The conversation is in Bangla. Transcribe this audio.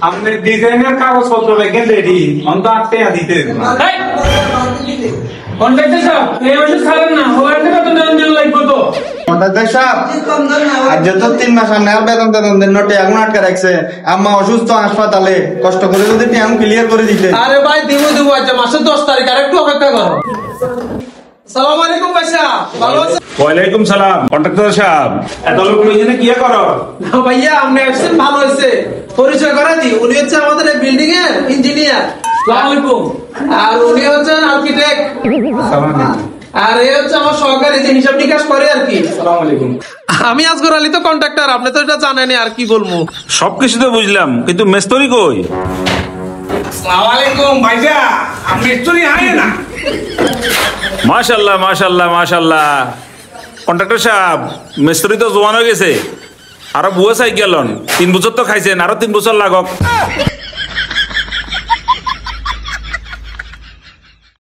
আপনি ডিজাইনের কাগজপত্র লেখেন রেডি অন্ত 8 টাকা দিতে কন্ট্রাক্টর সাহেব এই মাসে ছাড়েন না ওয়ারেন্টি বেতন দেন লাগবে তো কন্ট্রাক্টর সাহেব আজ যত 3 মাস আমরা আর বেতন দেন নোটে আগুন আটকে রাখছে আম্মা অসুস্থ হাসপাতালে কষ্ট করে যদি টাইম ক্লিয়ার করে দিতে। আরে ভাই দিব আচ্ছা মাসের 10 তারিখ আর একটু অপেক্ষা করো। আসসালামু আলাইকুম ভাইয়া, ভালো আছেন? ওয়ালাইকুম সালাম। কন্ট্রাক্টর সাহেব এত লোক লইছেন কি করো? না ভাইয়া আপনি আসছেন ভালো হয়েছে, পরিচয় করে দিই। উনি হচ্ছে আমাদের এই বিল্ডিং এর ইঞ্জিনিয়ার। আসসালামু আলাইকুম। আর উনি হচ্ছেন আর্কিটেক্ট। আর এই হচ্ছে আমার সহকারী যে হিসাব নিকাশ করে আর কি। আসসালামু আলাইকুম। আমি আজগর আলী তো কন্ট্রাক্টর, আপনি তো এটা জানেনই, আর কি বলবো। সবকিছু তো বুঝলাম কিন্তু মেস্তরি কই? আসসালামু আলাইকুম ভাইজা, আপনি মিস্ত্রি আয় না? মাশাআল্লাহ মাশাআল্লাহ মাশাআল্লাহ। কন্ট্রাক্টর সাহেব মেস্তরি তো জোয়ান হয়ে গেছে, আরো বুয়া চাই গেলন। 3 বছর তো খাইছেন, আরো 3 বছর লাগক।